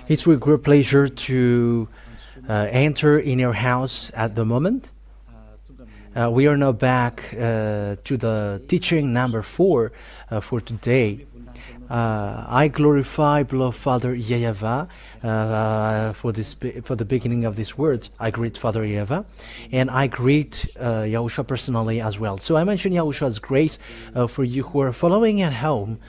It's with great pleasure to enter in your house at the moment. We are now back to the teaching number 4 for today. I glorify, beloved Father YAHVAH, for the beginning of this word. I greet Father YAHVAH, and I greet YAHOSHUAH personally as well. So I mention YAHOSHUAH's grace for you who are following at home.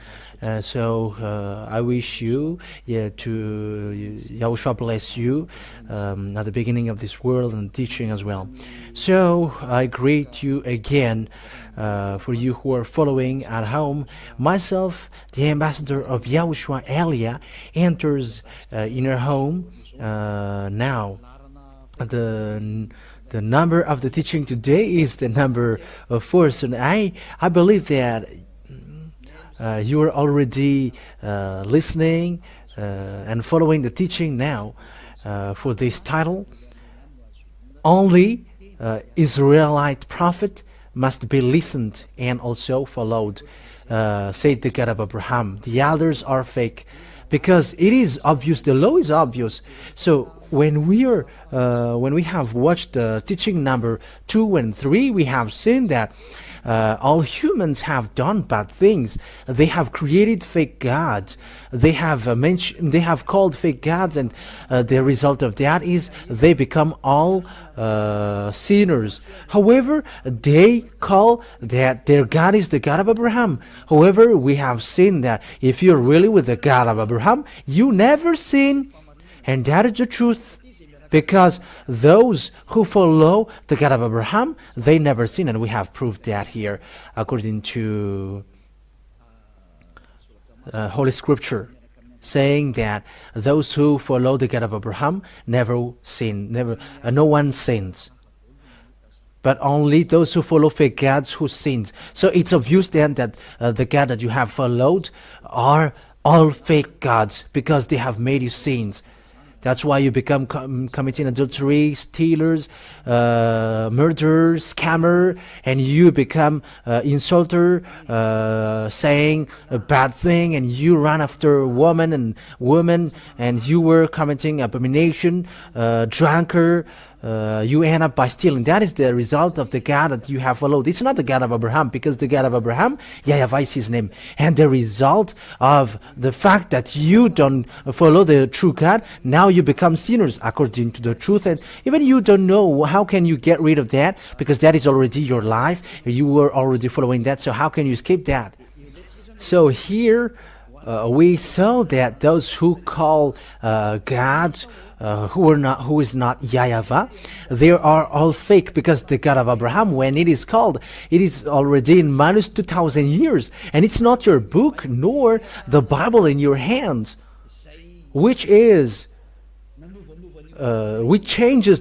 I wish you YAHOSHUAH bless you at the beginning of this world and teaching as well. So I greet you again for you who are following at home. Myself, the ambassador of YAHOSHUAH Elia, enters in your home now. The number of the teaching today is the number 4. So I believe that you are already listening and following the teaching now for this title. Only Israelite prophet must be listened and also followed, said the God of Abraham. The others are fake, because it is obvious, the law is obvious. So when we have watched the teaching number 2 and 3, we have seen that all humans have done bad things. They have created fake gods. They have called fake gods, and the result of that is they become all sinners. However, they call that their God is the God of Abraham. However, we have seen that if you're really with the God of Abraham, you never sin, and that is the truth. Because those who follow the God of Abraham, they never sin, and we have proved that here according to Holy Scripture, saying that those who follow the God of Abraham never sin, no one sins, but only those who follow fake gods who sins. So it's obvious then that the God that you have followed are all fake gods, because they have made you sins. That's why you become committing adultery, stealers, murderers, scammer, and you become insulter, saying a bad thing, and you run after woman, and you were committing abomination, drunkard. You end up by stealing. That is the result of the God that you have followed. It's not the God of Abraham, because the God of Abraham, YAHVAH is his name. And the result of the fact that you don't follow the true God, now you become sinners according to the truth. And even you don't know, how can you get rid of that? Because that is already your life. You were already following that. So how can you escape that? So here we saw that those who call God, who is not YAHVAH, they are all fake, because the God of Abraham, when it is called, it is already in minus 2,000 years, and it's not your book nor the Bible in your hands, which changes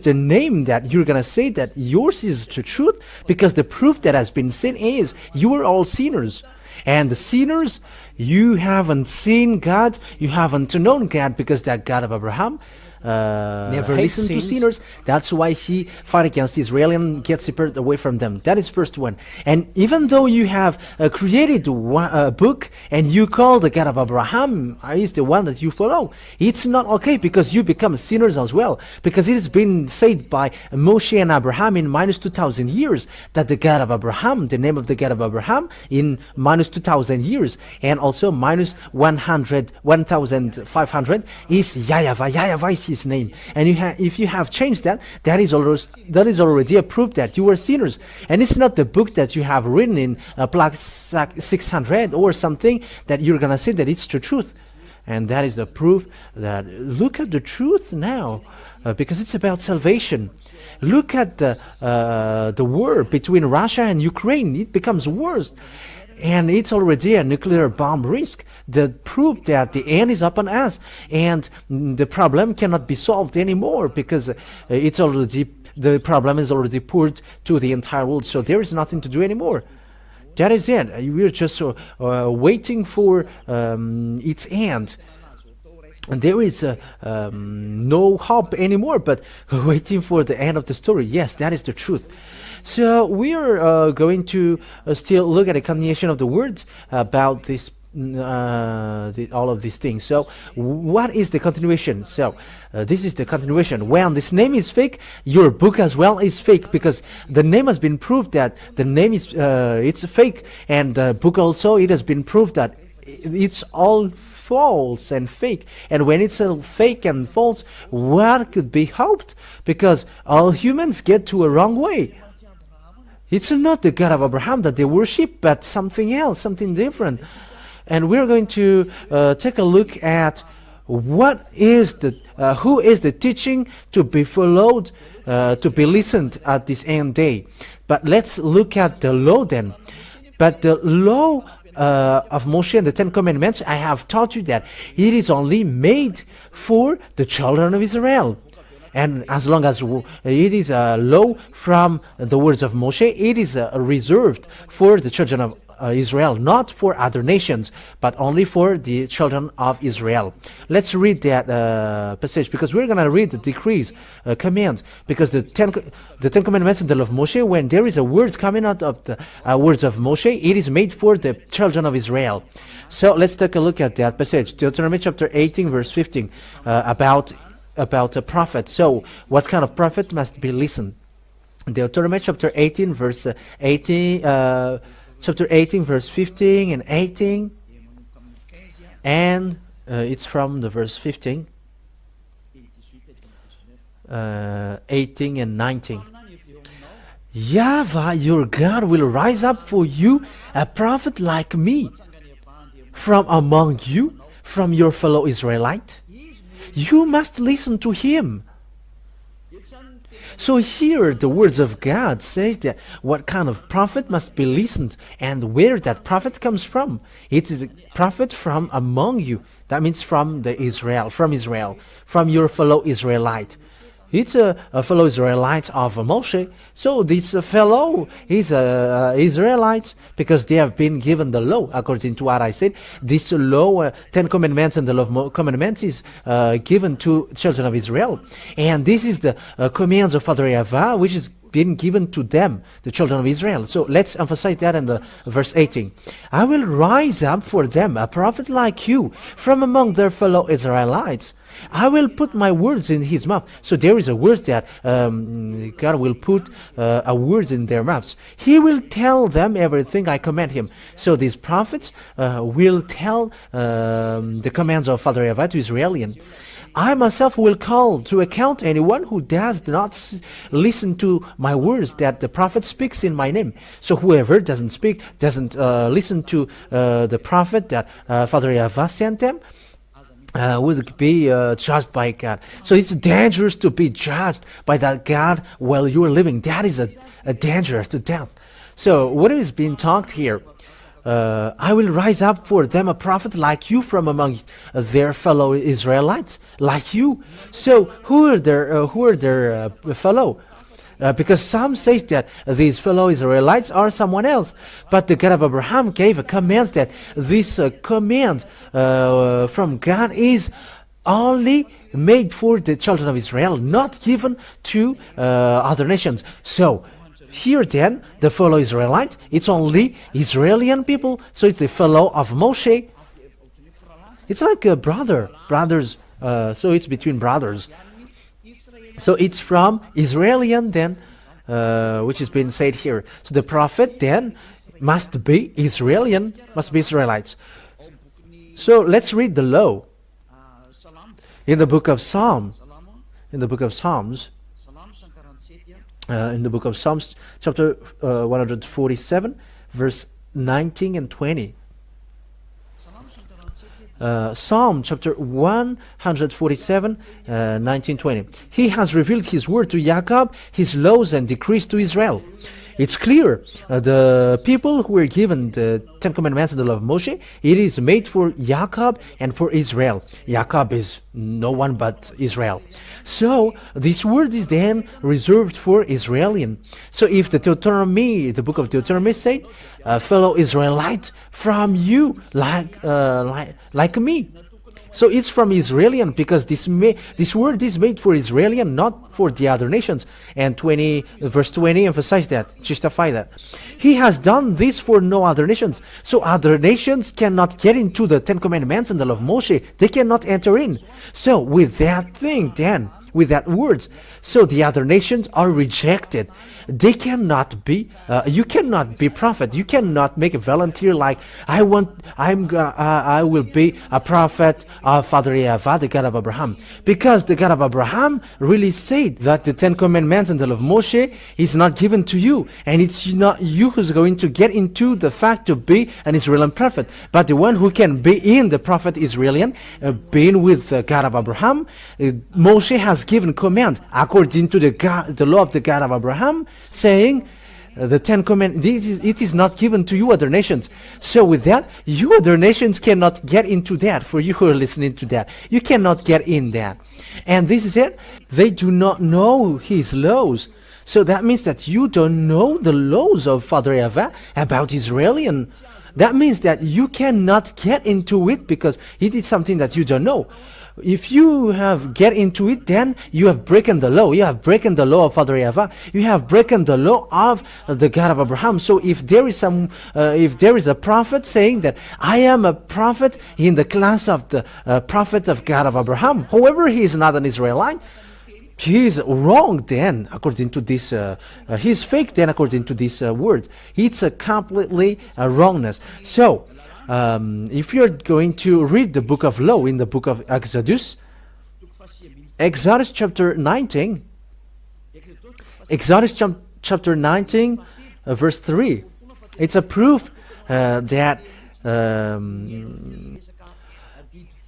the name that you're gonna say that yours is the truth, because the proof that has been seen is you are all sinners. And the sinners, you haven't seen God, you haven't known God, because that God of Abraham never listened to sinners. That's why he fought against Israel and gets separated away from them. That is first one. And even though you have created a book and you call the God of Abraham is the one that you follow, it's not okay, because you become sinners as well. Because it has been said by Moshe and Abraham in minus 2,000 years that the God of Abraham, the name of the God of Abraham, in minus 2,000 years, and also minus 1,500 is YAHVAH. YAHVAH is his name, and if you have changed that, that is already a proof that you are sinners. And it's not the book that you have written in plaque 600 or something that you're gonna say that it's the truth. And that is the proof that look at the truth now, because it's about salvation. Look at the war between Russia and Ukraine. It becomes worse. And it's already a nuclear bomb risk. The proof that the end is upon us, and the problem cannot be solved anymore, because the problem is already poured to the entire world. So there is nothing to do anymore. That is it. We're just waiting for its end. And there is no hope anymore, but waiting for the end of the story. Yes, that is the truth. So we are going to still look at a continuation of the word about this all of these things. So what is the continuation? So this is the continuation. When this name is fake, your book as well is fake, because the name has been proved that the name is it's fake, and the book also, it has been proved that it's all false and fake. And when it's all fake and false, what could be hoped? Because all humans get to a wrong way. It's not the God of Abraham that they worship, but something else, something different. And we're going to take a look at what is the who is the teaching to be followed, to be listened at this end day. But let's look at the law then. But the law of Moshe and the Ten Commandments, I have taught you that it is only made for the children of Israel. And as long as it is a law from the words of Moshe, it is reserved for the children of Israel, not for other nations, but only for the children of Israel. Let's read that passage, because we're going to read the decrees, command, because the Ten Commandments and the law of Moshe, when there is a word coming out of the words of Moshe, it is made for the children of Israel. So let's take a look at that passage, Deuteronomy chapter 18, verse 15, about a prophet. So what kind of prophet must be listened? Deuteronomy chapter 18, verse 18, chapter 18, verse 15 and 18, and it's from the verse 15, 18 and 19. YAHVAH, your God, will rise up for you a prophet like me from among you, from your fellow Israelite. You must listen to him. So here the words of God says that what kind of prophet must be listened, and where that prophet comes from. It is a prophet from among you. That means from Israel, from your fellow Israelite. It's a fellow Israelite of Moshe. So this fellow is a Israelite, because they have been given the law, according to what I said. This law, 10 commandments and the law of commandments, is given to children of Israel. And this is the commands of Father YAHVAH, which is been given to them, the children of Israel. So let's emphasize that in the verse 18. I will rise up for them a prophet like you from among their fellow Israelites. I will put my words in his mouth. So there is a word that God will put a words in their mouths. He will tell them everything I command him. So these prophets will tell the commands of Father YAHVAH to Israelian. I myself will call to account anyone who does not listen to my words that the prophet speaks in my name. So whoever doesn't listen to the prophet that Father YAHVAH sent them, would be judged by God. So it's dangerous to be judged by that God while you are living. That is a danger to death. So what is being talked here? I will rise up for them a prophet like you from among their fellow Israelites, like you. So who are their fellow? Because some say that these fellow Israelites are someone else. But the God of Abraham gave a command that this command from God is only made for the children of Israel, not given to other nations. So here then, the fellow Israelite, it's only Israeli people, so it's the fellow of Moshe. It's like a brothers, so it's between brothers. So it's from Israelian then, which is being said here. So the prophet then must be Israelian, must be Israelites. So let's read the law in the book of Psalms. In the book of Psalms, chapter 147, verse 19 and 20. Psalm chapter 147, 19-20. He has revealed his word to Jacob, his laws and decrees to Israel. It's clear, the people who were given the Ten Commandments and the law of Moshe, it is made for Jacob and for Israel. Jacob is no one but Israel. So this word is then reserved for Israelian. So if the book of Deuteronomy said, fellow Israelite from you, like me. So it's from Israelian, because this word is made for Israelian, not for the other nations. And verse 20 emphasize that, justify that. He has done this for no other nations. So other nations cannot get into the Ten Commandments and the law of Moshe. They cannot enter in. So with that thing, then, with that words, so the other nations are rejected. They cannot be. You cannot be prophet. You cannot make a volunteer like I will be a prophet of Father YAHVAH, the God of Abraham, because the God of Abraham really said that the Ten Commandments and the law of Moshe is not given to you, and it's not you who's going to get into the fact to be an Israeli prophet, but the one who can be in the prophet Israelian, being with the God of Abraham. Moshe has given command according to the law of the God of Abraham, saying the Ten Commandments, it is not given to you other nations. So with that, you other nations cannot get into that. For you who are listening to that, you cannot get in that. And this is it. They do not know his laws. So that means that you don't know the laws of Father YAHVAH about Israelian. That means that you cannot get into it because it is something that you don't know. If you have get into it, then you have broken the law. You have broken the law of Father YAHVAH. You have broken the law of the God of Abraham. So if there is a prophet saying that I am a prophet in the class of the prophet of God of Abraham, however, he is not an Israelite, he is wrong then, according to this, he is fake then, according to this word. It's a completely wrongness. So, if you're going to read the book of law in the book of Exodus chapter 19, chapter 19, verse 3, it's a proof that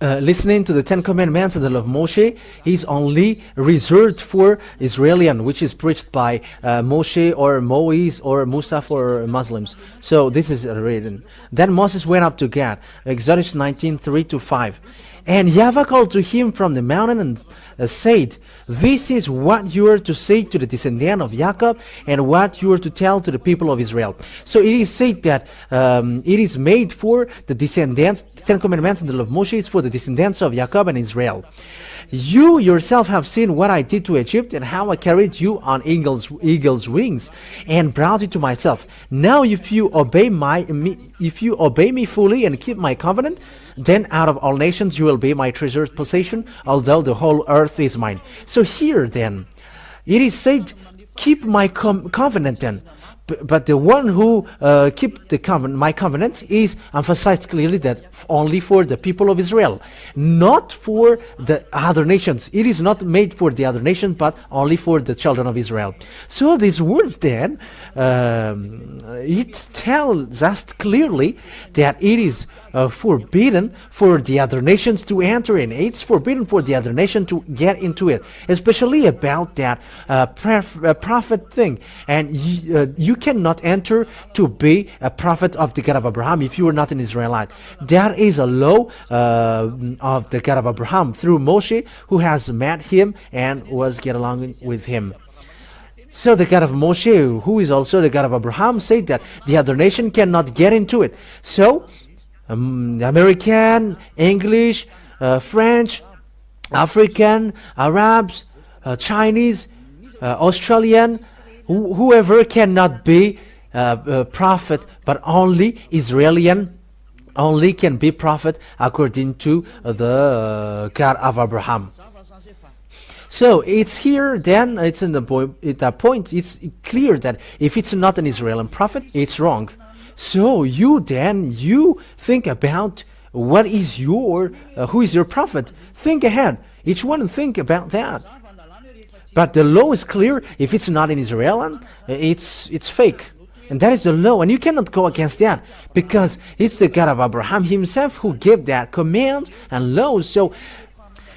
listening to the Ten Commandments and the law of Moshe is only reserved for Israelian, which is preached by Moshe or Moise or Musa for Muslims. So this is written. Then Moses went up to God, Exodus 19:3-5. And YAHVAH called to him from the mountain and said, this is what you are to say to the descendant of Jacob and what you are to tell to the people of Israel. So it is said that it is made for the descendants, the Ten Commandments and the law of Moshe is for the descendants of Jacob and Israel. You yourself have seen what I did to Egypt and how I carried you on eagle's wings and brought you to myself. Now if you obey me fully and keep my covenant, then out of all nations you will be my treasured possession, although the whole earth is mine. So here then, it is said, keep my covenant then. But the one who keep my covenant is emphasized clearly that only for the people of Israel, not for the other nations. It is not made for the other nations, but only for the children of Israel. So these words then, it tells us clearly that it is forbidden for the other nations to enter in. It's forbidden for the other nation to get into it, especially about that prophet thing. And you cannot enter to be a prophet of the God of Abraham if you are not an Israelite. That is a law of the God of Abraham through Moshe, who has met him and was get along with him. So the God of Moshe, who is also the God of Abraham, said that the other nation cannot get into it. So American, English, French, African, Arabs, Chinese, Australian, whoever cannot be a prophet, but only Israelian only can be prophet according to the God of Abraham. So it's here then, it's in the point, it's clear that if it's not an Israeli prophet, it's wrong. So you think about what is who is your prophet? Think ahead. Each one think about that. But the law is clear. If it's not an Israeli, it's fake. And that is the law. And you cannot go against that because it's the God of Abraham himself who gave that command and law. So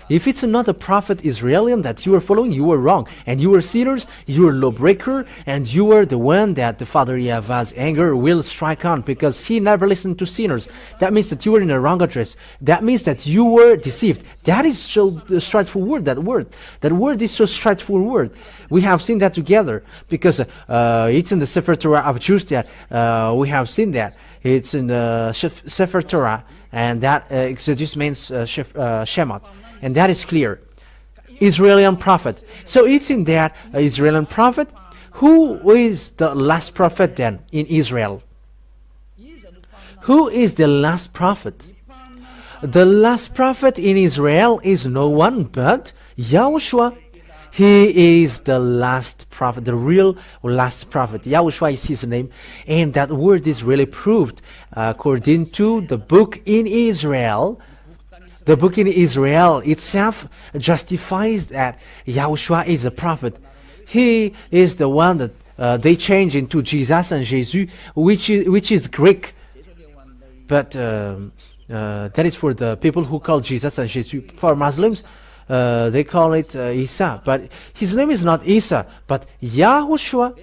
if it's not a prophet Israeli that you are following, you are wrong. And you are sinners, you are lawbreaker, and you are the one that the Father YAHVAH's anger will strike on because he never listened to sinners. That means that you are in a wrong address. That means that you were deceived. That is so straightforward, that word. That word is so straightforward. We have seen that together because it's in the Sefer Torah of Jews that we have seen that. It's in the Sefer Torah. and that exegesis means Shemot, and that is clear. Israeli prophet. So it's in that Israeli prophet. Who is the last prophet then in Israel? Who is the last prophet? The last prophet in Israel is no one but YAHOSHUAH. He is the last prophet, the real last prophet. YAHOSHUAH is his name, and that word is really proved according to the book in Israel. The book in Israel itself justifies that YAHOSHUAH is a prophet. He is the one that they change into Jesus and Jesus, which is Greek. But that is for the people who call Jesus and Jesus. For Muslims, they call it Isa. But his name is not Isa, but YAHOSHUAH.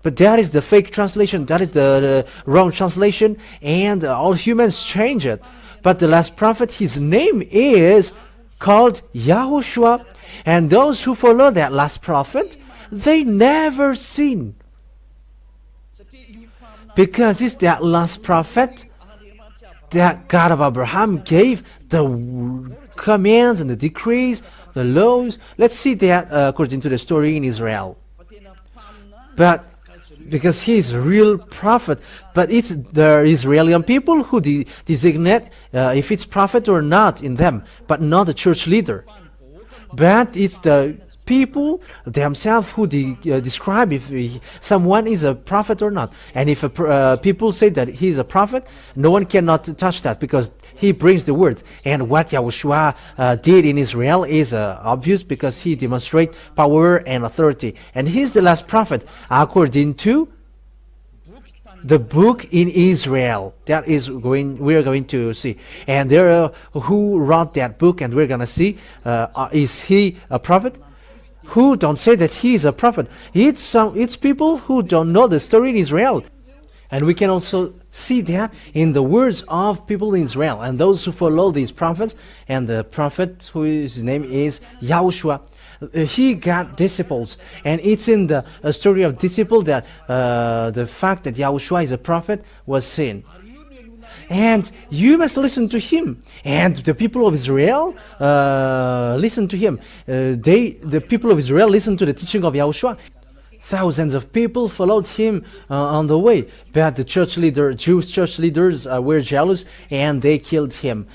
But that is the fake translation. That is the wrong translation. And all humans change it. But the last prophet, his name is called YAHOSHUAH. And those who follow that last prophet, they never sin. Because it's that last prophet that God of Abraham gave the commands and the decrees, the laws. Let's see that according to the story in Israel. But because he is a real prophet, but it's the Israeli people who designate if it's prophet or not in them, but not the church leader. But it's the people themselves who describe if someone is a prophet or not. And if people say that he is a prophet, no one cannot touch that because he brings the word. And what YAHOSHUAH did in Israel is obvious because he demonstrates power and authority. And he's the last prophet according to the book in Israel. That is we're going to see. And there who wrote that book, and we're going to see, is he a prophet? Who don't say that he is a prophet? It's people who don't know the story in Israel. And we can also see that in the words of people in Israel and those who follow these prophets. And the prophet whose name is YAHOSHUAH, he got disciples, and it's in the story of disciple that the fact that YAHOSHUAH is a prophet was seen. And you must listen to him. And the people of Israel listen to him. The people of Israel listen to the teaching of YAHOSHUAH. Thousands of people followed him on the way. But the Jewish church leaders were jealous, and they killed him.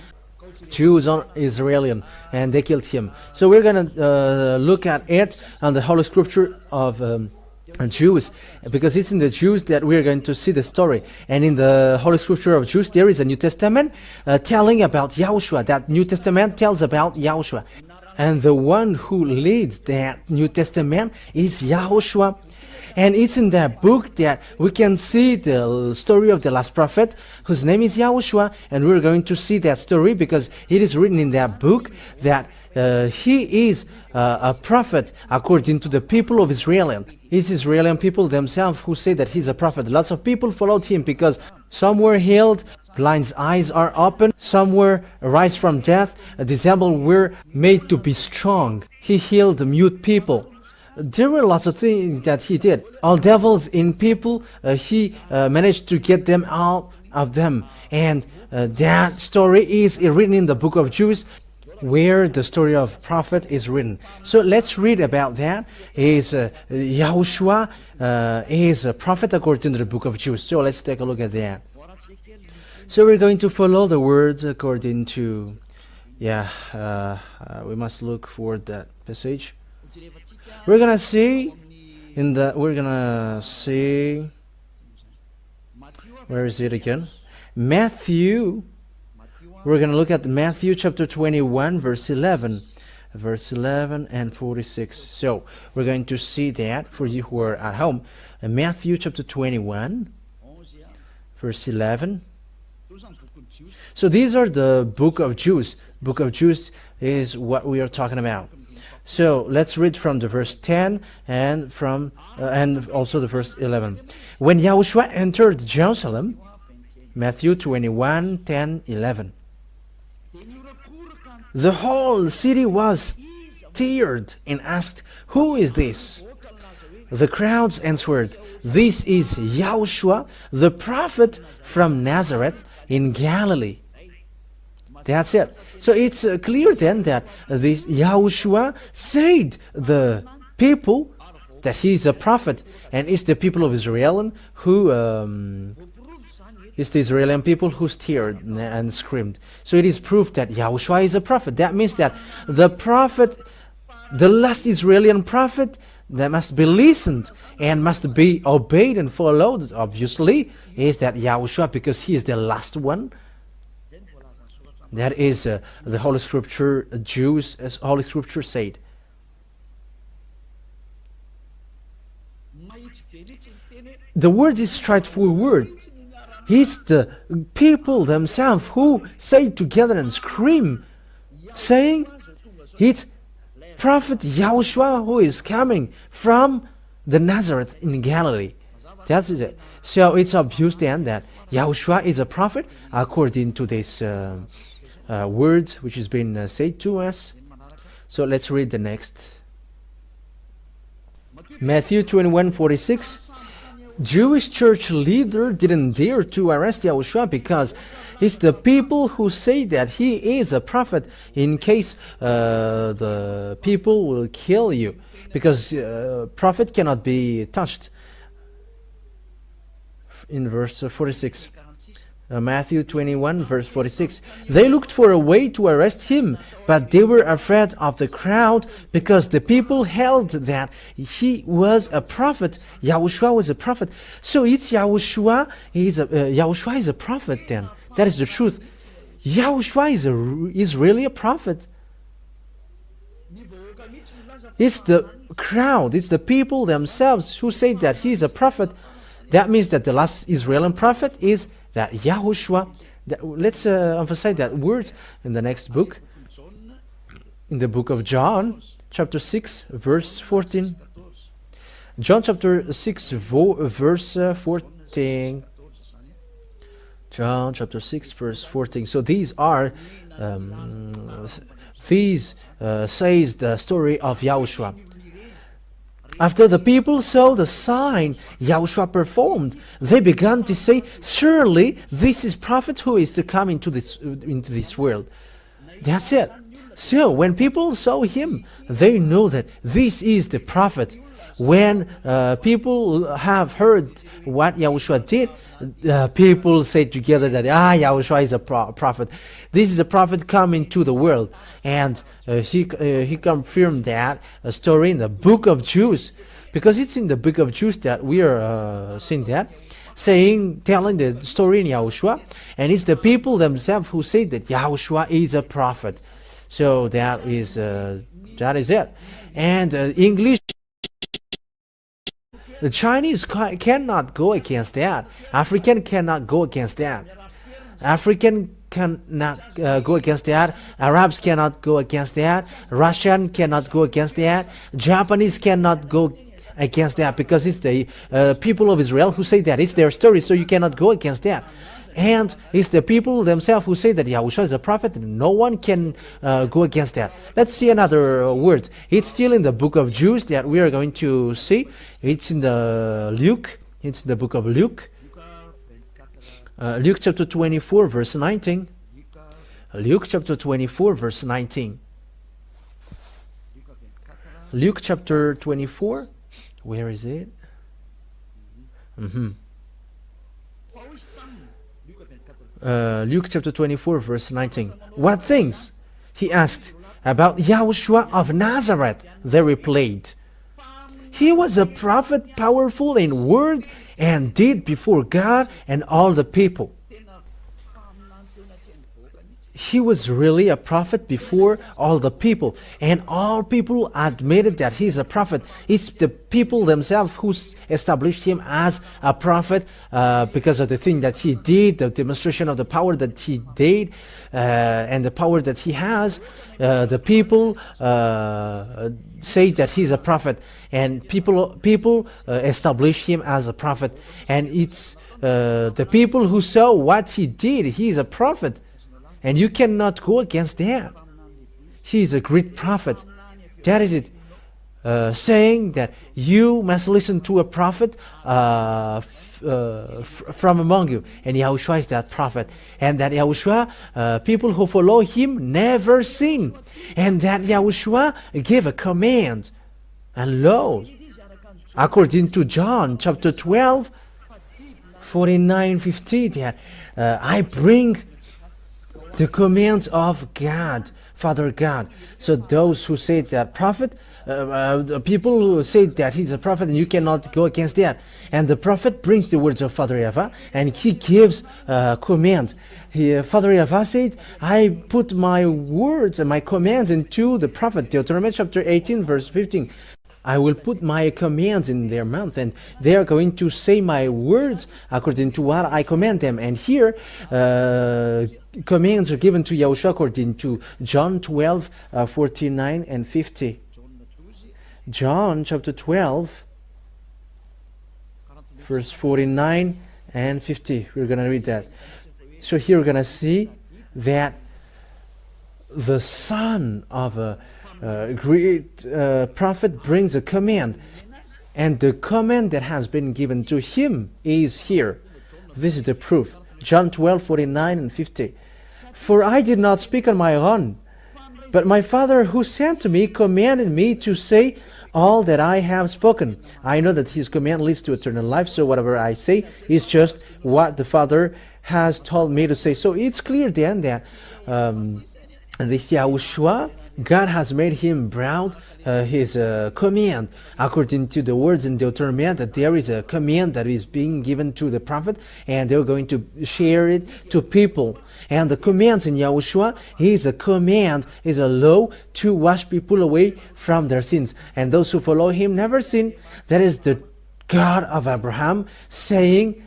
Jews are Israeli, and they killed him. So we're going to look at it on the Holy Scripture of Jews, because it's in the Jews that we're going to see the story. And in the Holy Scripture of Jews, there is a New Testament telling about YAHOSHUAH. That New Testament tells about YAHOSHUAH. And the one who leads that New Testament is YAHOSHUAH. And it's in that book that we can see the story of the last prophet, whose name is YAHOSHUAH. And we're going to see that story because it is written in that book that he is a prophet according to the people of Israel. It's Israeli people themselves who say that he's a prophet. Lots of people followed him because some were healed, blind's eyes are open, some were raised from death, disabled were made to be strong. He healed the mute people. There were lots of things that he did. All devils in people, he managed to get them out of them. And that story is written in the book of Jews, where the story of prophet is written. So let's read about that. YAHOSHUAH is a prophet according to the book of Jews. So let's take a look at that. So we're going to follow the words according to, we must look for that passage. We're gonna see where is it again? Matthew. We're going to look at Matthew chapter 21, verse 11 and 46. So we're going to see that for you who are at home. Matthew chapter 21, verse 11. So these are the book of Jews. Book of Jews is what we are talking about. So let's read from the verse 10 and from and also the verse 11. When YAHOSHUAH entered Jerusalem, Matthew 21, 10, 11. The whole city was stirred and asked, "Who is this?" The crowds answered, "This is YAHOSHUAH, the prophet from Nazareth in Galilee. That's it. So it's clear then that this Yahushua said the people that he is a prophet, and it's the people of Israel who it's the Israeli people who stared and screamed. So it is proof that Yahushua is a prophet. That means that the prophet, the last Israeli prophet, that must be listened and must be obeyed and followed, obviously, is that Yahushua, because he is the last one. That is the Holy Scripture, Jews, as Holy Scripture said. The word is straightforward. It's the people themselves who say together and scream, saying, it's Prophet Yahushua who is coming from the Nazareth in Galilee. That's it. So it's obvious then that Yahushua is a prophet according to this words which has been said to us. So let's read the next. Matthew 21:46. Jewish church leader didn't dare to arrest Yahushua because it's the people who say that he is a prophet, in case the people will kill you, because prophet cannot be touched. In verse 46. Matthew 21 verse 46. They looked for a way to arrest him, but they were afraid of the crowd because the people held that he was a prophet. Yahushua was a prophet. So it's Yahushua. Yahushua is a prophet then. That is the truth. Yahushua is really a prophet. It's the crowd, it's the people themselves who say that he is a prophet. That means that the last Israeli prophet is that Yahushua. Let's emphasize that word in the next book, in the book of John, chapter 6, verse 14. John chapter 6, verse 14. John chapter 6, verse 14. So these are, says the story of Yahushua. After the people saw the sign Yahushua performed, they began to say, surely this is prophet who is to come into this world. That's it. So when people saw him, they know that this is the prophet. When people have heard what Yahushua did, people say together that Yahushua is a prophet. This is a prophet coming to the world, and he confirmed that story in the book of Jews, because it's in the book of Jews that we are seeing that, telling the story in Yahushua, and it's the people themselves who say that Yahushua is a prophet. So that is it. And English. The Chinese cannot go against that. African cannot go against that. African cannot go against that. Arabs cannot go against that. Russian cannot go against that. Japanese cannot go against that, because it's the people of Israel who say that. It's their story, so you cannot go against that. And it's the people themselves who say that Yahushua is a prophet, and no one can go against that. Let's see another word. It's still in the book of Jews that we are going to see. It's in the Luke. It's the book of Luke. Luke chapter 24, verse 19. Luke chapter 24, verse 19. Luke chapter 24. Where is it? Luke chapter 24, verse 19. What things? He asked. About Yahushua of Nazareth, they replied. He was a prophet, powerful in word and deed before God and all the people. He was really a prophet before all the people, and all people admitted that he's a prophet. It's the people themselves who established him as a prophet because of the thing that he did, the demonstration of the power that he did, and the power that he has. The people say that he's a prophet, and people establish him as a prophet, and it's the people who saw what he did. He's a prophet. And you cannot go against that. He is a great prophet. That is it. saying that you must listen to a prophet from among you. And Yahushua is that prophet. And that Yahushua, people who follow him never sin. And that Yahushua gave a command. And lo, according to John chapter 12, 49, 50, that I bring the commands of God, Father God. So those who say that prophet, people who say that he's a prophet, and you cannot go against that. And the prophet brings the words of Father YAHVAH, and he gives command. Father YAHVAH said, I put my words and my commands into the prophet. Deuteronomy chapter 18, verse 15. I will put my commands in their mouth, and they are going to say my words according to what I command them. And here, commands are given to Yahushua according to John 12, 49 and 50. John chapter 12, verse 49 and 50. We're going to read that. So here we're going to see that the son of a great prophet brings a command, and the command that has been given to him is here. This is the proof. John 12, 49 and 50. For I did not speak on my own, but my Father who sent me commanded me to say all that I have spoken. I know that his command leads to eternal life, so whatever I say is just what the Father has told me to say. So it's clear then that this Yahushua, God has made him proud, his command, according to the words in Deuteronomy, that there is a command that is being given to the prophet, and they're going to share it to people. And the commands in Yahushua is a command, is a law to wash people away from their sins. And those who follow him never sin. That is the God of Abraham saying,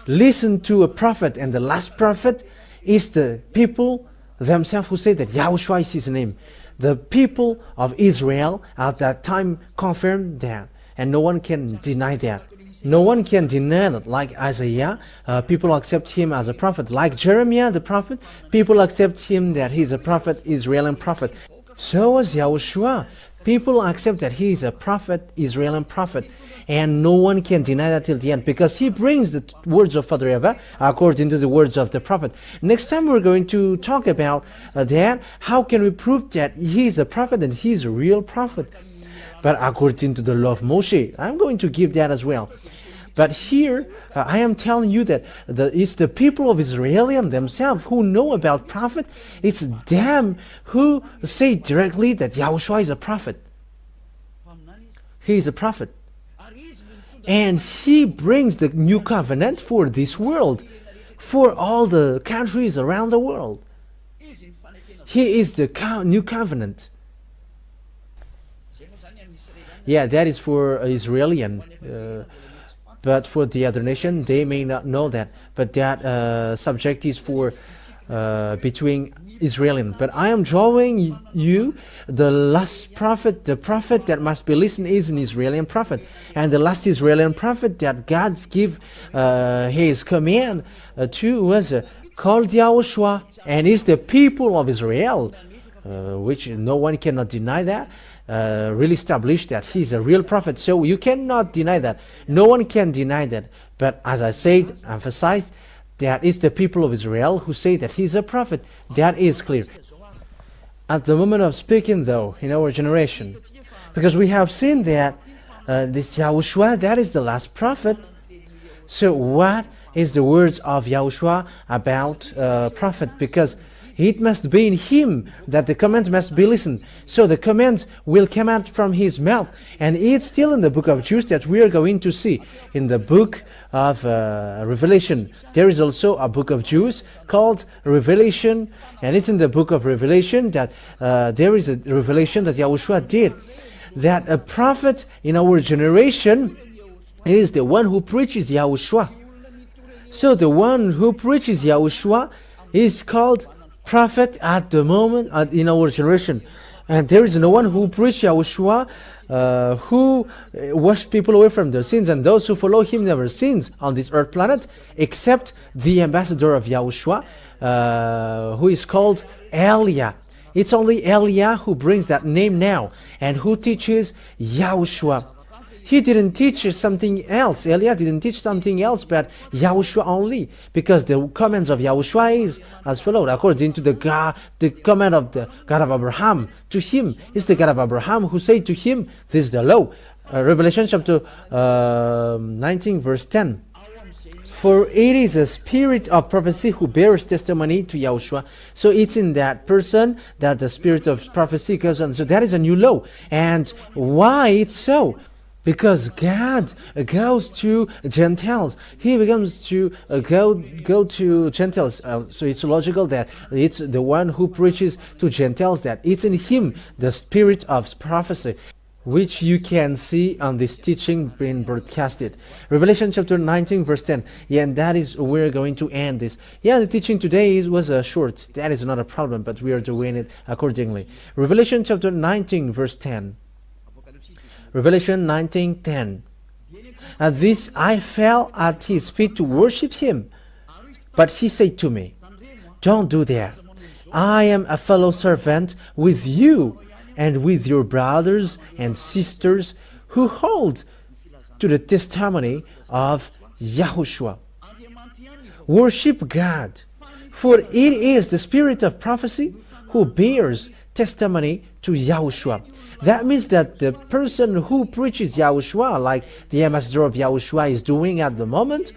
listen to a prophet. And the last prophet is the people themselves who say that Yahushua is his name. The people of Israel at that time confirmed that, and no one can deny that. No one can deny that. Like Isaiah, people accept him as a prophet. Like Jeremiah the prophet, people accept him that he's a prophet, Israeli prophet. So was Yahushua. People accept that he is a prophet, Israeli prophet. And no one can deny that till the end, because he brings the words of Father YAHVAH according to the words of the prophet. Next time we're going to talk about that. How can we prove that he is a prophet and he is a real prophet? But according to the law of Moshe, I'm going to give that as well. But here, I am telling you that it's the people of Israel themselves who know about prophet. It's them who say directly that Yahushua is a prophet. He is a prophet. And he brings the new covenant for this world, for all the countries around the world. He is the new covenant. Yeah, that is for Israeli. But for the other nation, they may not know that. But that subject is for between Israeli. But I am drawing you the last prophet. The prophet that must be listened is an Israeli prophet. And the last Israeli prophet that God gave his command to was called Yahushua. And is the people of Israel, which no one cannot deny that. Really established that he's a real prophet. So you cannot deny that. No one can deny that. But as I said, emphasized, that is the people of Israel who say that he's a prophet. That is clear. At the moment of speaking, though, in our generation, because we have seen that this Yahushua, that is the last prophet. So what is the words of Yahushua about prophet? Because it must be in him that the commands must be listened. So the commands will come out from his mouth. And it's still in the book of Jude that we are going to see. In the book of Revelation, there is also a book of Jude called Revelation. And it's in the book of Revelation that there is a revelation that Yahushua did. That a prophet in our generation is the one who preaches Yahushua. So the one who preaches Yahushua is called prophet at the moment in our generation. And there is no one who preached Yahushua who washed people away from their sins, and those who follow him never sins on this earth planet, except the ambassador of Yahushua, who is called Elia. It's only Eliah who brings that name now and who teaches YAHOSHUAH. He didn't teach something else. Eliah didn't teach something else but YAHOSHUAH only, because the commands of YAHOSHUAH is as follows. According to the command of the God of Abraham to him, is the God of Abraham who said to him, this is the law. Revelation chapter 19 verse 10. For it is a spirit of prophecy who bears testimony to YAHOSHUAH. So it's in that person that the spirit of prophecy goes on. So that is a new law. And why it's so? Because God goes to Gentiles. He becomes to go to Gentiles. So it's logical that it's the one who preaches to Gentiles, that it's in him the spirit of prophecy, which you can see on this teaching being broadcasted. Revelation chapter 19 verse 10. Yeah, and that is where we're going to end this. Yeah, the teaching today was short. That is not a problem, but we are doing it accordingly. Revelation chapter 19 verse 10. Revelation 19:10. At this I fell at his feet to worship him. But he said to me, don't do that. I am a fellow servant with you and with your brothers and sisters who hold to the testimony of YAHOSHUAH. Worship God, for it is the spirit of prophecy who bears testimony to YAHOSHUAH. That means that the person who preaches YAHOSHUAH, like the ambassador of YAHOSHUAH is doing at the moment,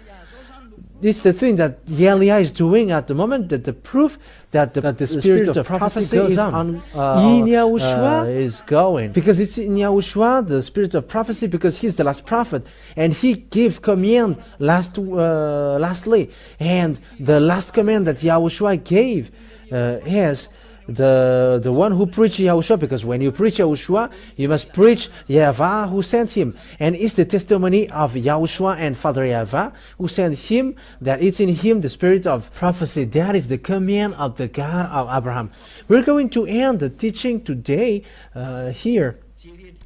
it's the thing that Eliah is doing at the moment, that the proof that the spirit of prophecy goes on. In YAHOSHUAH is going. Because it's in YAHOSHUAH, the spirit of prophecy, because he's the last prophet. And he gave command lastly. And the last command that YAHOSHUAH gave is the one who preached YAHOSHUAH, because when you preach YAHOSHUAH, you must preach YAHVAH who sent him. And it's the testimony of YAHOSHUAH and Father YAHVAH who sent him, that it's in him the spirit of prophecy. That is the command of the God of Abraham. We're going to end the teaching today here.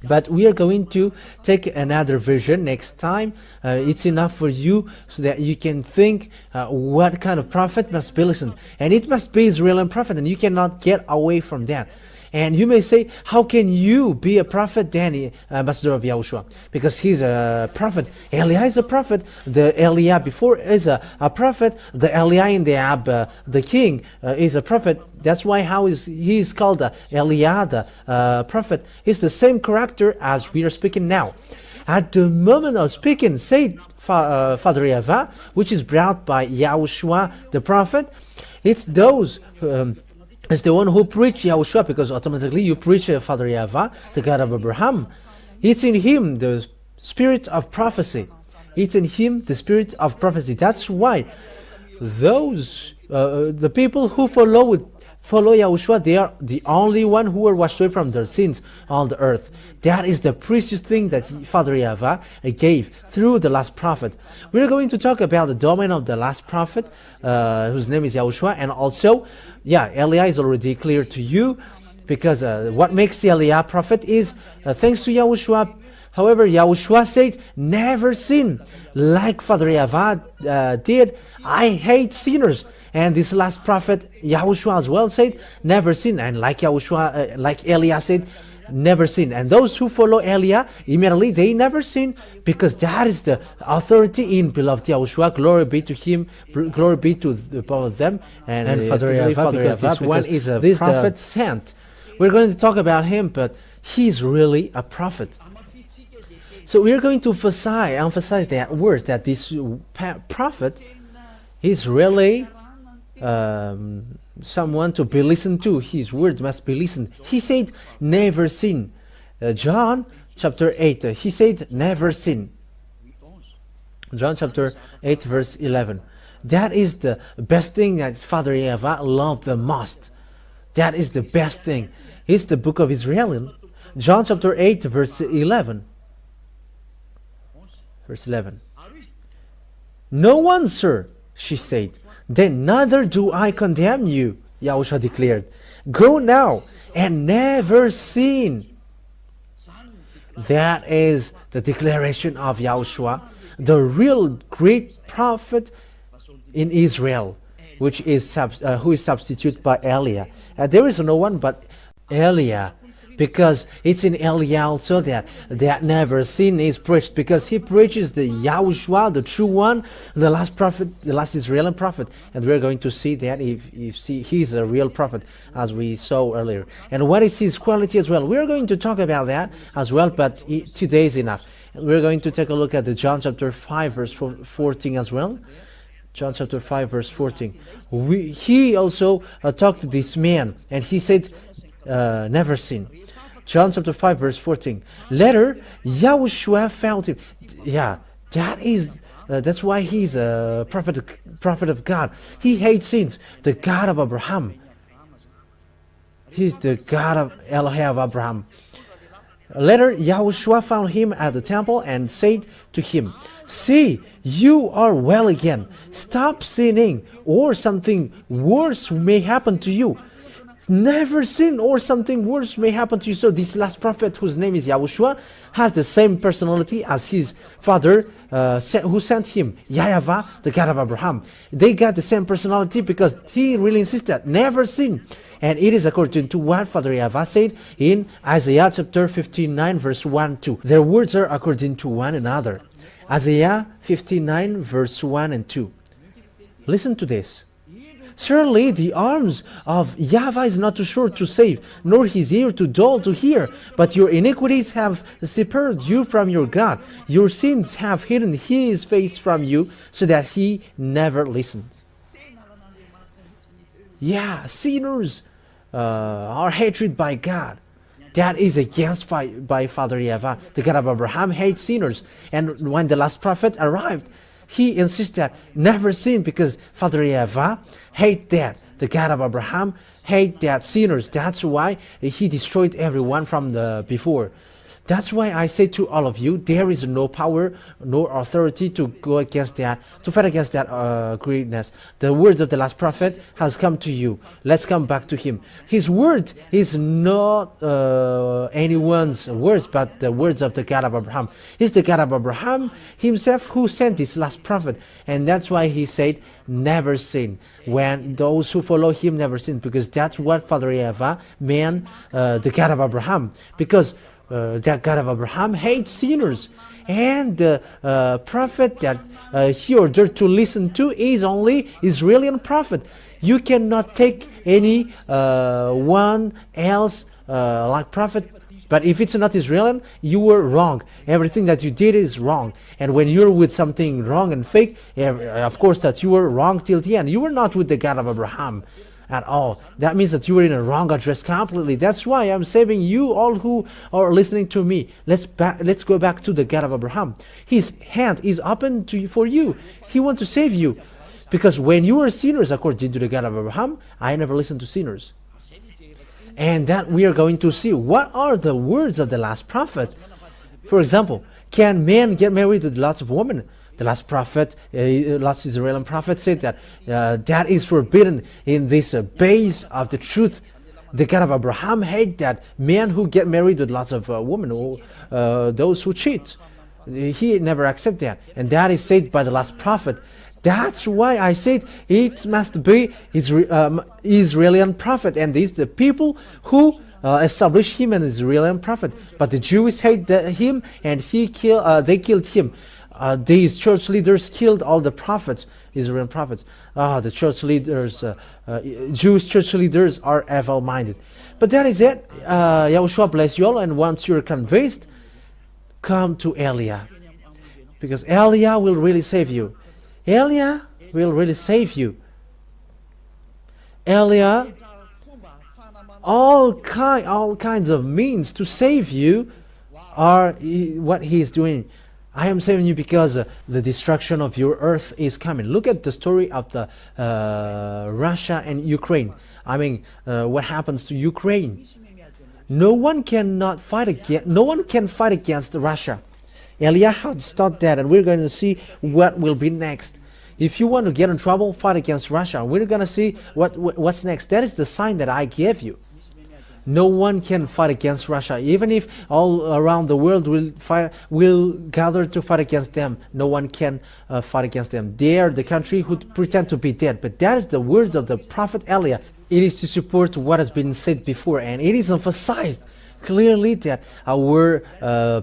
But we are going to take another version next time. It's enough for you so that you can think what kind of prophet must be listened. And it must be Israeli prophet, and you cannot get away from that. And you may say, how can you be a prophet, then ambassador of YAHOSHUAH? Because he's a prophet. Eliah is a prophet. The Eliah before is a prophet. The Eliah in the king, is a prophet. That's why he is called Eliah, the prophet. He's the same character as we are speaking now. At the moment of speaking, said Father YAHVAH, which is brought by YAHOSHUAH the prophet, it's those it's the one who preached YAHOSHUAH, because automatically you preach Father YAHVAH, the God of Abraham. It's in him the spirit of prophecy. It's in him the spirit of prophecy. That's why those the people who follow YAHOSHUAH, they are the only one who are washed away from their sins on the earth. That is the precious thing that Father YAHVAH gave through the last prophet. We're going to talk about the domain of the last prophet, whose name is YAHOSHUAH, and also, Eliah is already clear to you, because what makes the Eliah prophet is thanks to YAHOSHUAH. However, YAHOSHUAH said, never sin. Like Father YAHVAH did, I hate sinners. And this last prophet, YAHOSHUAH as well, said, never sin. And like YAHOSHUAH, like Eliah said, never sin. And those who follow Eliah, immediately they never sin, because that is the authority in beloved YAHOSHUAH. Glory be to him, glory be to both of them, and Father YAHVAH, because this one is a prophet sent. We're going to talk about him, but he's really a prophet. So we're going to emphasize that word, that this prophet is really someone to be listened to. His word must be listened. He said, never sin. John chapter 8, he said, never sin. John chapter 8 verse 11. That is the best thing that Father YAHVAH loved the most. That is the best thing. It's the book of Israel. John chapter 8 verse 11. Verse 11. No one, sir, she said. Then neither do I condemn you, YAHOSHUAH declared. Go now and never sin. That is the declaration of YAHOSHUAH, the real great prophet in Israel. who is substituted by Eliah. There is no one but Eliah, because it's in Eliah also that never sin is preached, because he preaches the YAHOSHUAH, the true one, the last prophet, the last Israeli prophet, and we're going to see that if he's a real prophet, as we saw earlier. And what is his quality as well? We're going to talk about that as well, but today is enough. We're going to take a look at the John chapter 5 verse 14 as well. John chapter 5 verse 14. He also talked to this man, and he said, never sin. John chapter 5 verse 14. Later, YAHOSHUAH found him. Yeah, that's why he's a prophet of God. He hates sins. The God of Abraham. He's the God of Elohim of Abraham. Later, YAHOSHUAH found him at the temple and said to him, "See, you are well again. Stop sinning, or something worse may happen to you." Never sin, or something worse may happen to you. So this last prophet, whose name is YAHOSHUAH, has the same personality as his father who sent him, YAHVAH, the God of Abraham. They got the same personality because he really insisted, never sin. And it is according to what Father YAHVAH said in Isaiah chapter 59 verse 1-2. Their words are according to one another. Isaiah 59 verse 1 and 2. Listen to this. Surely the arms of YAHVAH is not too short to save, nor his ear too dull to hear. But your iniquities have separated you from your God. Your sins have hidden his face from you, so that he never listens. Yeah, sinners are hated by God. That is against by Father YAHVAH. The God of Abraham hates sinners. And when the last prophet arrived, he insists that never sin, because Father YAHVAH hate that. The God of Abraham hate that sinners. That's why he destroyed everyone from the before. That's why I say to all of you, there is no power nor authority to go against that, to fight against that greatness. The words of the last prophet has come to you. Let's come back to him. His word is not anyone's words, but the words of the God of Abraham. It's the God of Abraham himself who sent this last prophet. And that's why he said, never sin. When those who follow him never sin, because that's what Father YAHVAH meant, the God of Abraham. Because that God of Abraham hates sinners, and the prophet that he ordered to listen to is only Israeli prophet. You cannot take any one else like prophet, but if it's not Israeli, you were wrong. Everything that you did is wrong. And when you're with something wrong and fake, of course that you were wrong till the end. You were not with the God of Abraham at all. That means that you were in a wrong address completely. That's why I'm saving you all who are listening to me. Let's go back to the God of Abraham. His hand is open for you. He wants to save you, because when you were sinners, according to the God of Abraham, I never listened to sinners. And that we are going to see what are the words of the last prophet. For example, can men get married with lots of women? The last prophet, last Israeli prophet said that that is forbidden in this base of the truth. The God of Abraham hate that men who get married with lots of women, those who cheat. He never accept that. And that is said by the last prophet. That's why I said it must be Israeli prophet. And these the people who establish him an Israeli prophet. But the Jews hate him, and they killed him. These church leaders killed all the prophets, Israeli prophets. The church leaders, Jewish church leaders are evil-minded. But that is it. YAHOSHUAH bless you all, and once you're convinced, come to Eliah, because Eliah will really save you. Eliah will really save you. Eliah, all kinds of means to save you are what he is doing. I am saving you because the destruction of your earth is coming. Look at the story of the Russia and Ukraine. I mean, what happens to Ukraine? No one can fight against Russia. Eliah has taught that, and we're going to see what will be next. If you want to get in trouble, fight against Russia. We're going to see what's next. That is the sign that I gave you. No one can fight against Russia. Even if all around the world will gather to fight against them, no one can fight against them. They are the country who pretend to be dead. But that is the words of the prophet Eliah. It is to support what has been said before, and it is emphasized clearly that our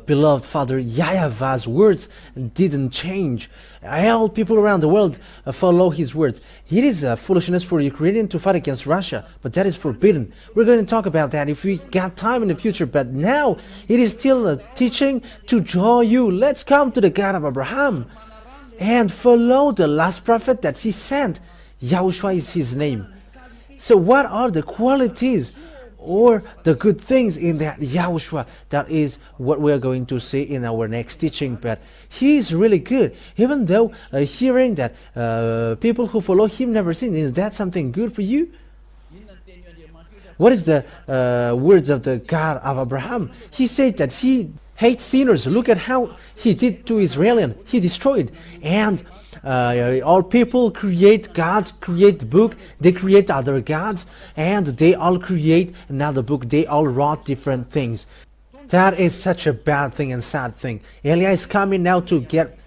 beloved father YAHVAH's words didn't change. All people around the world follow his words. It is foolishness for Ukrainian to fight against Russia, but that is forbidden. We're going to talk about that if we got time in the future, but now it is still a teaching to draw you. Let's come to the God of Abraham and follow the last prophet that he sent. YAHOSHUAH is his name. So what are the qualities or the good things in that YAHOSHUAH? That is what we are going to see in our next teaching. But he is really good, even though hearing that people who follow him never sin. Is that something good for you? What is the words of the God of Abraham? He said that he hates sinners. Look at how he did to Israelite. He destroyed. And all people create God, create the book, they create other gods, and they all create another book. They all wrote different things. That is such a bad thing and sad thing. Eliah is coming now to get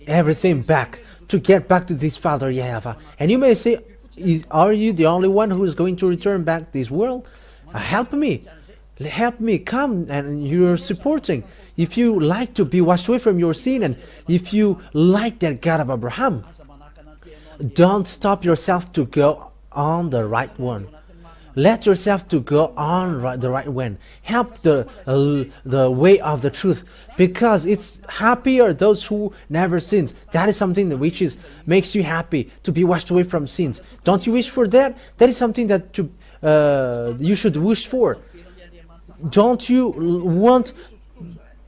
everything back, to get back to this father YAHVAH. And you may say, are you the only one who is going to return back this world? Help me, come, and you're supporting. If you like to be washed away from your sin, and if you like that God of Abraham, don't stop yourself to go on the right one. Let yourself to go on the right one. Help the way of the truth, because it's happier those who never sins. That is something which makes you happy, to be washed away from sins. Don't you wish for that? That is something that you should wish for. Don't you want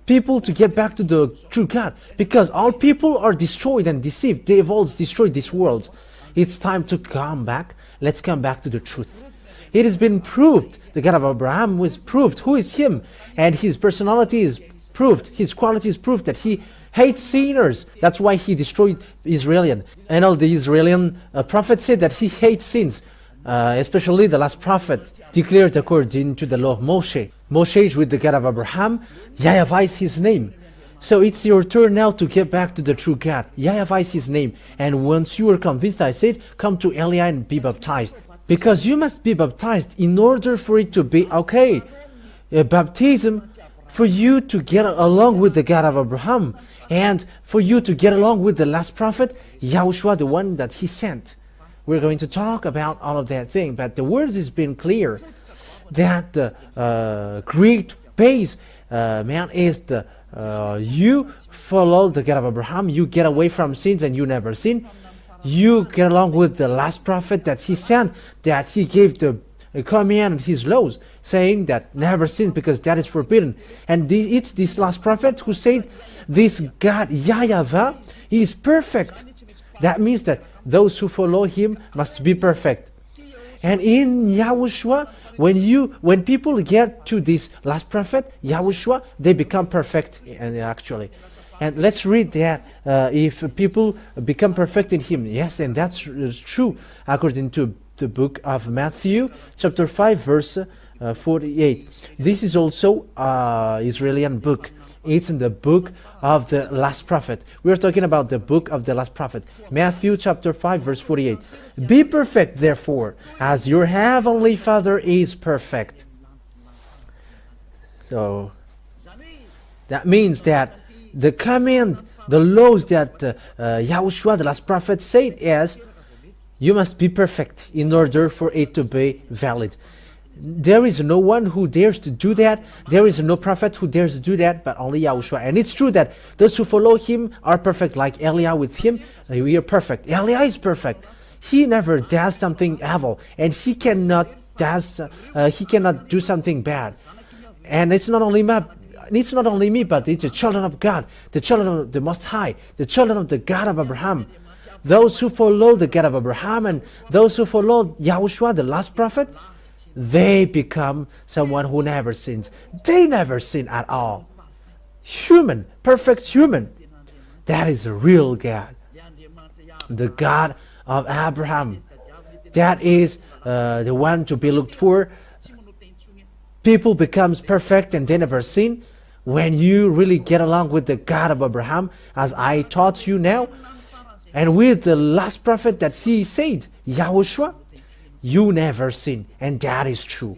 people to get back to the true God? Because all people are destroyed and deceived. They have all destroyed this world. It's time to come back. Let's come back to the truth. It has been proved. The God of Abraham was proved. Who is him? And his personality is proved. His quality is proved that he hates sinners. That's why he destroyed Israelite. And all the Israelite prophets said that he hates sins. Especially the last prophet declared according to the law of Moshe. Moshe is with the God of Abraham. YAHVAH is his name. So it's your turn now to get back to the true God. YAHVAH is his name. And once you are convinced, I said, come to Eliah and be baptized. Because you must be baptized in order for it to be okay. Baptism for you to get along with the God of Abraham. And for you to get along with the last prophet, YAHOSHUAH, the one that he sent. We're going to talk about all of that thing, but the word has been clear that the great base, man, is the you follow the God of Abraham, you get away from sins and you never sin. You get along with the last prophet that he sent, that he gave the command and his laws, saying that never sin, because that is forbidden. And it's this last prophet who said, this God YAHVAH is perfect. That means that those who follow him must be perfect. And in YAHOSHUAH, when people get to this last prophet, YAHOSHUAH, they become perfect actually. And let's read that if people become perfect in him. Yes, and that's true according to the book of Matthew, chapter 5, verse 48. This is also Israeli book. It's in the book of the last prophet. We are talking about the book of the last prophet. Matthew chapter 5 verse 48. Be perfect therefore, as your heavenly Father is perfect. So that means that the command, the laws that YAHOSHUAH, the last prophet, said is, you must be perfect in order for it to be valid. There is no one who dares to do that. There is no prophet who dares to do that, but only YAHOSHUAH. And it's true that those who follow him are perfect, like Eliah with him. We are perfect. Eliah is perfect. He never does something evil, and he cannot do something bad. And it's not only me, but it's the children of God, the children of the Most High, the children of the God of Abraham. Those who follow the God of Abraham and those who follow YAHOSHUAH, the last prophet, they become someone who never sins. They never sin at all. Human, perfect human. That is a real God. The God of Abraham. That is the one to be looked for. people becomes perfect and they never sin, when you really get along with the God of Abraham, as I taught you now, and with the last prophet that he said, YAHOSHUAH, you never sin, and that is true.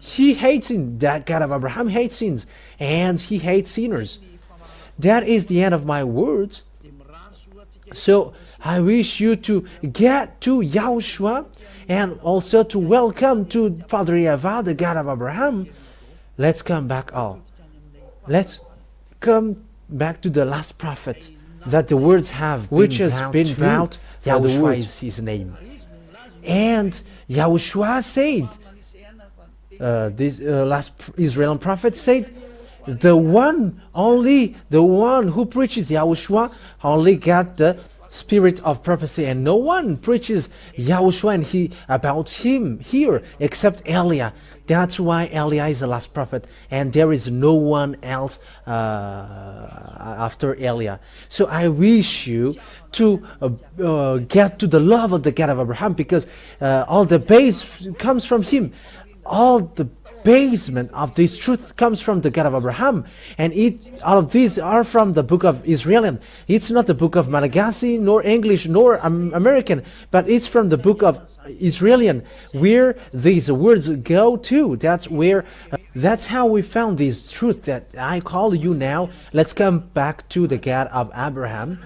He hates sin. That God of Abraham hates sins, and he hates sinners. That is the end of my words. So I wish you to get to YAHOSHUAH, and also to welcome to Father YAHVAH, the God of Abraham. Let's come back all. Let's come back to the last prophet that the words have which has been brought. YAHOSHUAH is his name. And YAHOSHUAH said, this last Israeli prophet said, only the one who preaches YAHOSHUAH only got the spirit of prophecy, and no one preaches YAHOSHUAH and about him here except Eliah. That's why Eliah is the last prophet, and there is no one else after Eliah. So I wish you to get to the love of the God of Abraham, because all the base comes from him. All the basement of this truth comes from the God of Abraham, and all of these are from the book of Israelian. It's not the book of Malagasy, nor English, nor American, but it's from the book of Israelian, where these words go to. That's how we found this truth that I call you now. Let's come back to the God of Abraham,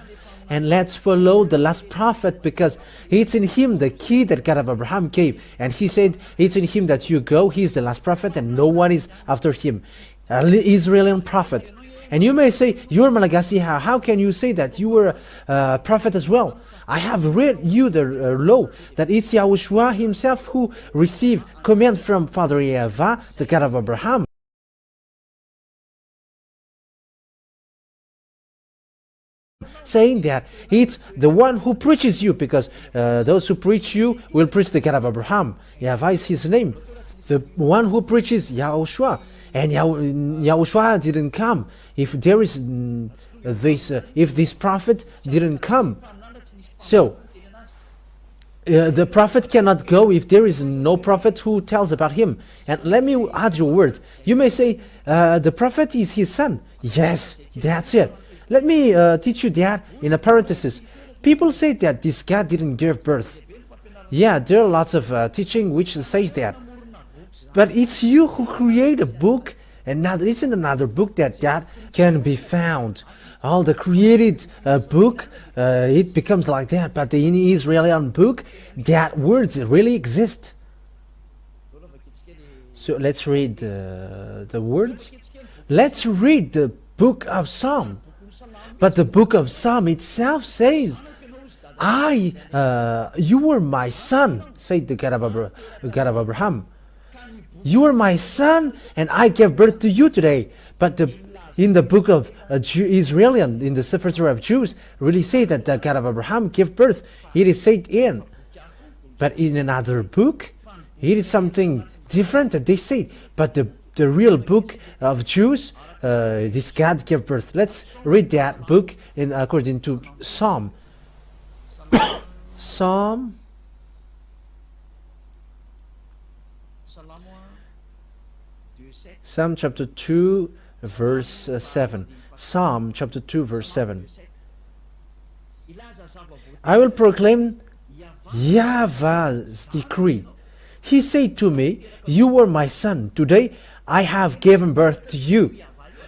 and let's follow the last prophet, because it's in him the key that God of Abraham gave. And he said, it's in him that you go. He's the last prophet, and no one is after him. An Israeli prophet. And you may say, you're Malagasy. How can you say that? You were a prophet as well. I have read you the law, that it's YAHOSHUAH himself who received command from Father YAHVAH, the God of Abraham. Saying that it's the one who preaches you, because those who preach you will preach the God of Abraham. YAHVAH is his name. The one who preaches YAHOSHUAH. And YAHOSHUAH didn't come. If there is if this prophet didn't come. So the prophet cannot go if there is no prophet who tells about him. And let me add your word. You may say, the prophet is his son. Yes, that's it. Let me teach you that in a parenthesis. People say that this God didn't give birth. Yeah, there are lots of teaching which says that. But it's you who create a book, and it's in another book that can be found. All the created book, it becomes like that. But in the Israeli book, that words really exist. So let's read the words. Let's read the book of Psalm. But the book of Psalm itself says, you were my son, said the God of Abraham. You are my son, and I gave birth to you today. But in the book of Israelian, in the Sefer Torah of Jews, really say that the God of Abraham gave birth. It is said in. But in another book, it is something different that they say. But the real book of Jews, this God gave birth. Let's read that book according to Psalm. Psalm chapter 2 verse 7. Psalm chapter 2 verse 7. I will proclaim YAHVAH's decree. He said to me, you were my son. Today I have given birth to you.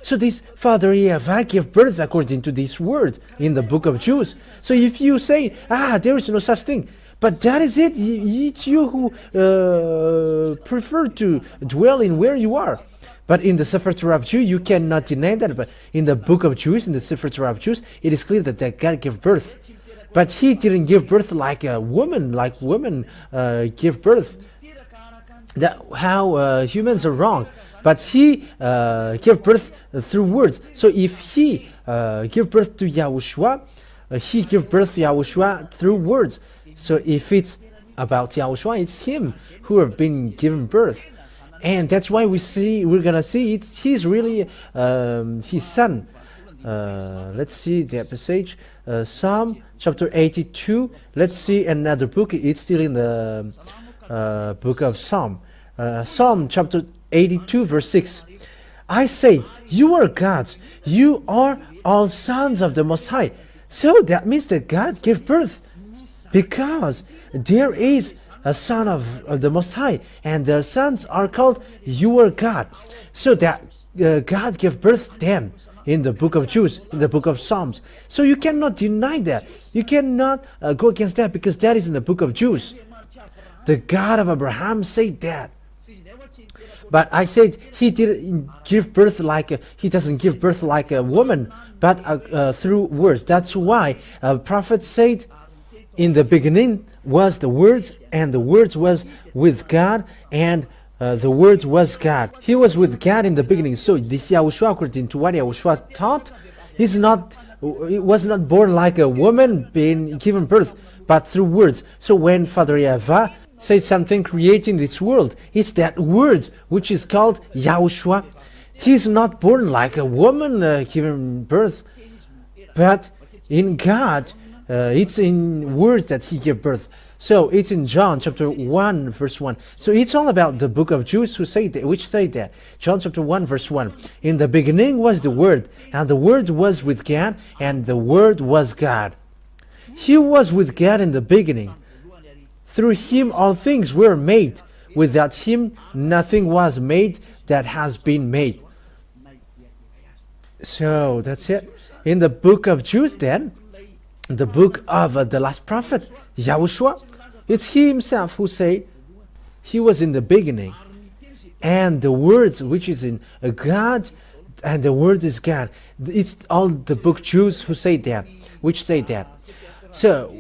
So this Father YAHVAH gave birth according to this word in the book of Jews. So if you say, there is no such thing, but that is it. It's you who prefer to dwell in where you are. But in the Sefer Torah of Jews, you cannot deny that. But in the book of Jews, in the Sefer Torah of Jews, it is clear that God gave birth. But he didn't give birth like a woman, like women give birth. How humans are wrong. But he gave birth through words. So if he gave birth to YAHOSHUAH, he gave birth to YAHOSHUAH through words. So if it's about YAHOSHUAH, it's him who have been given birth. And that's why we're gonna see it. He's really his son. Let's see the passage. Psalm chapter 82. Let's see another book. It's still in the book of Psalm. Psalm chapter 82 verse 6. I said, you are gods, you are all sons of the Most High. So that means that God gave birth, because there is a son of the Most High, and their sons are called you are God. So that God gave birth then in the book of Jude, in the book of Psalms. So you cannot deny that. You cannot go against that, because that is in the book of Jude. The God of Abraham said that. But I said he didn't give birth he doesn't give birth like a woman, but through words. That's why a prophet said, in the beginning was the words, and the words was with God, and the words was God. He was with God in the beginning. So this YAHOSHUAH, according to what YAHOSHUAH taught, he was not born like a woman being given birth, but through words. So when Father YAHVAH said something creating this world, it's that words which is called YAHOSHUAH. He's not born like a woman given birth, but in God, it's in words that he gave birth. So it's in John chapter 1 verse 1. So it's all about the book of Jude which say that. John chapter 1 verse 1. In the beginning was the Word, and the Word was with God, and the Word was God. He was with God in the beginning. Through him all things were made. Without him nothing was made that has been made. So that's it. In the book of Jude then, the book of the last prophet, YAHOSHUAH, it's he himself who said he was in the beginning, and the words which is in God, and the word is God. It's all the book Jews who say that, which say that. So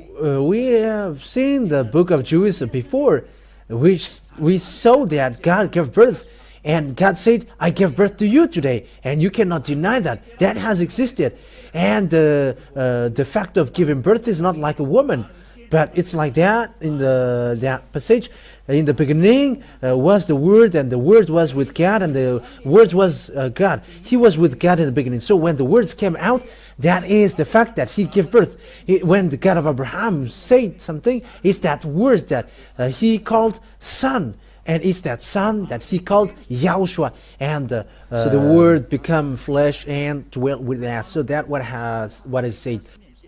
we have seen the book of Jude before, which we saw that God gave birth, and God said, I gave birth to you today, and you cannot deny that. That has existed. And the fact of giving birth is not like a woman, but it's like that in that passage. In the beginning was the Word, and the Word was with God, and the Word was God. He was with God in the beginning. So when the words came out, that is the fact that he gave birth. When the God of Abraham said something, it's that word that he called son. And it's that son that he called YAHOSHUAH. And so the word become flesh and dwelt with us. So that what is said.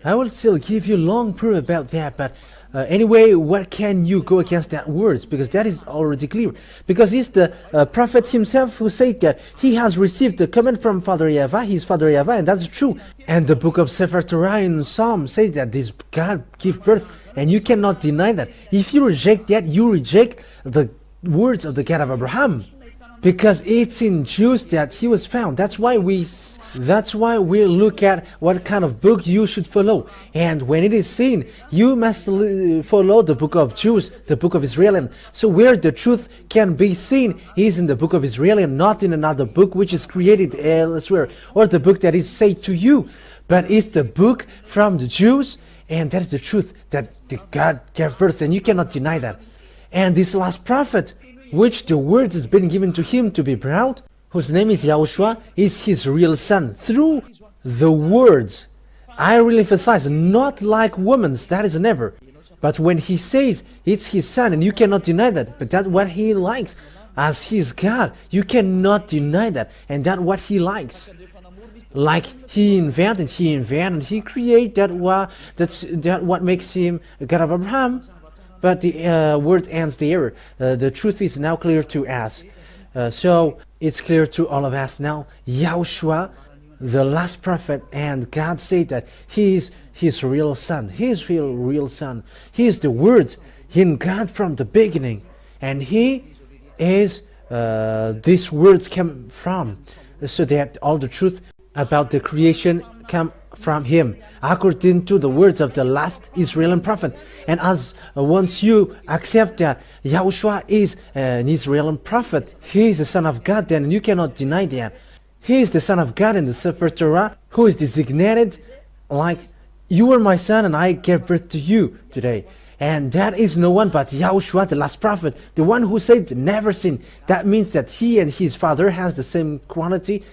I will still give you long proof about that, but anyway, what can you go against that words? Because that is already clear. Because it's the prophet himself who said that he has received the command from Father YAHVAH, his Father YAHVAH, and that's true. And the book of Sefer Torah in Psalm says that this God give birth, and you cannot deny that. If you reject that, you reject the words of the God of Abraham, because it's in Jews that he was found. That's why we look at what kind of book you should follow. And when it is seen, you must follow the book of Jews, the book of Israelite. So where the truth can be seen is in the book of Israelite, not in another book which is created elsewhere, or the book that is said to you, but it's the book from the Jews, and that is the truth that God gave birth, and you cannot deny that. And this last prophet, which the word has been given to him to be brought, whose name is YAHOSHUAH, is his real son. Through the words, I really emphasize, not like women's, that is never. But when he says it's his son, and you cannot deny that, but that's what he likes, as he is God, you cannot deny that, and that's what he likes. Like he invented, he created that's what makes him a God of Abraham. But the word ends there. The truth is now clear to us. So it's clear to all of us now. YAHOSHUAH, the last prophet, and God said that he is his real son. His real son. He is the word in God from the beginning. And he is, these words came from, so that all the truth about the creation come from him, according to the words of the last Israeli prophet. And as once you accept that YAHOSHUAH is an Israeli prophet, he is the son of God, then you cannot deny that. He is the son of God in the Sefer Torah, who is designated like, you are my son and I gave birth to you today. And that is no one but YAHOSHUAH, the last prophet, the one who said never sin. That means that he and his father has the same quality,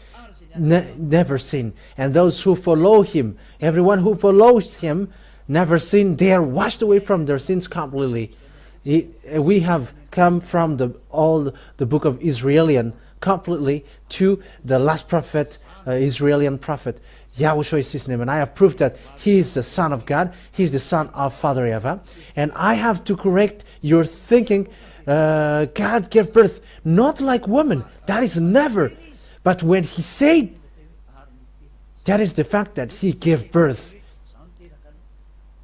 never sin. And those who follow him, everyone who follows him, never sin. They are washed away from their sins completely. We have come from all the book of Israelian completely to the last prophet, Israelian prophet. YAHOSHUAH is his name, and I have proved that he is the Son of God. He is the Son of Father YAHVAH. And I have to correct your thinking. God gave birth not like woman. That is never. But when he said, that is the fact that he gave birth.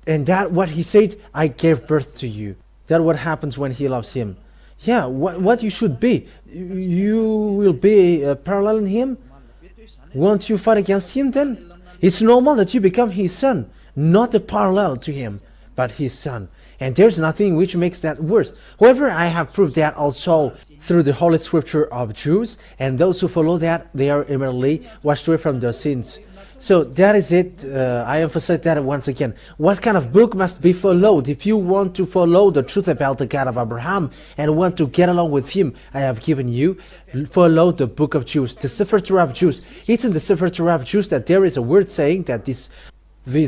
And that what he said, I gave birth to you. That what happens when he loves him. Yeah, what you should be. You will be parallel in him. Won't you fight against him then? It's normal that you become his son, not a parallel to him, but his son. And there's nothing which makes that worse. However, I have proved that also through the Holy Scripture of Jews, and those who follow that, they are immediately washed away from their sins. So that is it. I emphasize that once again. What kind of book must be followed? If you want to follow the truth about the God of Abraham and want to get along with him, I have given you, follow the book of Jews, the Sefer Torah of Jews. It's in the Sefer Torah of Jews that there is a word saying that this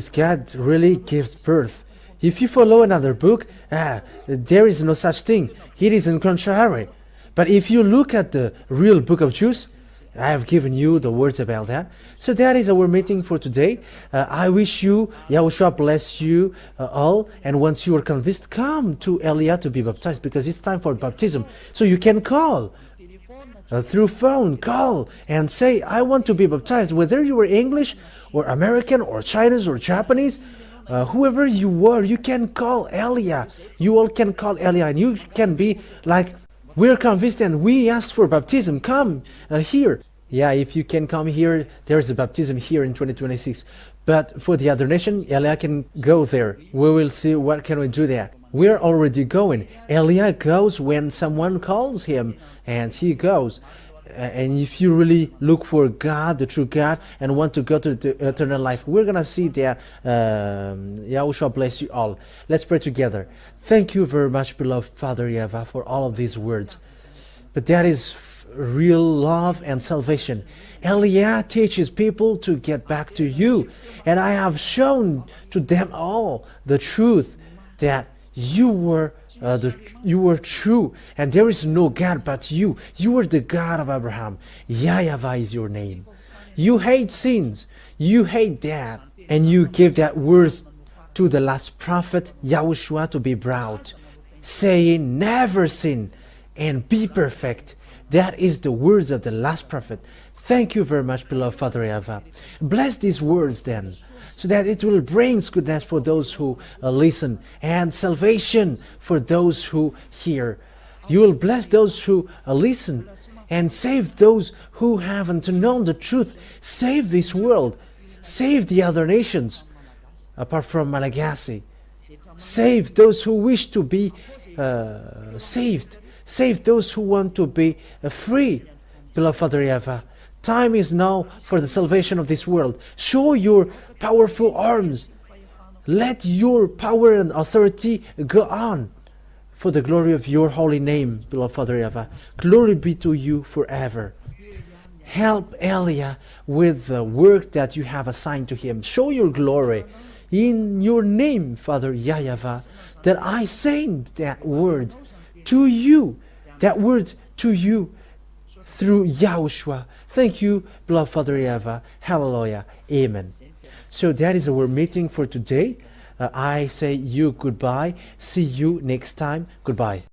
God really gives birth. If you follow another book, there is no such thing. It is in contrary. But if you look at the real book of Jews, I have given you the words about that. So that is our meeting for today. I wish you, YAHOSHUAH bless you all. And once you are convinced, come to Elia to be baptized, because it's time for baptism. So you can call through phone, call and say, I want to be baptized. Whether you are English or American or Chinese or Japanese, whoever you are, you can call Elia. You all can call Elia, and you can be like, we're convinced and we asked for baptism. Come here. Yeah, if you can come here, there's a baptism here in 2026. But for the other nation, Elia can go there. We will see what can we do there. We're already going. Elia goes when someone calls him, and he goes. And if you really look for God, the true God, and want to go to the eternal life, we're going to see that. YAHOSHUAH bless you all. Let's pray together. Thank you very much, beloved Father YAHVAH, for all of these words. But that is real love and salvation. Elia teaches people to get back to you. And I have shown to them all the truth that you were true, and there is no God but you. You are the God of Abraham. YAHVAH is your name. You hate sins. You hate that. And you gave that words to the last prophet, YAHOSHUAH, to be brought, saying, never sin and be perfect. That is the words of the last prophet. Thank you very much, beloved Father YAHVAH. Bless these words then, so that it will bring goodness for those who listen, and salvation for those who hear. You will bless those who listen, and save those who haven't known the truth. Save this world. Save the other nations, apart from Malagasy. Save those who wish to be saved. Save those who want to be free. Beloved Father YAHVAH, time is now for the salvation of this world. Show your powerful arms. Let your power and authority go on for the glory of your holy name, beloved Father YAHVAH. Glory be to you forever. Help Elia with the work that you have assigned to him. Show your glory in your name, Father YAHVAH, that I send that word to you, through YAHOSHUAH. Thank you, beloved Father YAHVAH. Hallelujah. Amen. So that is our meeting for today. I say you goodbye. See you next time. Goodbye.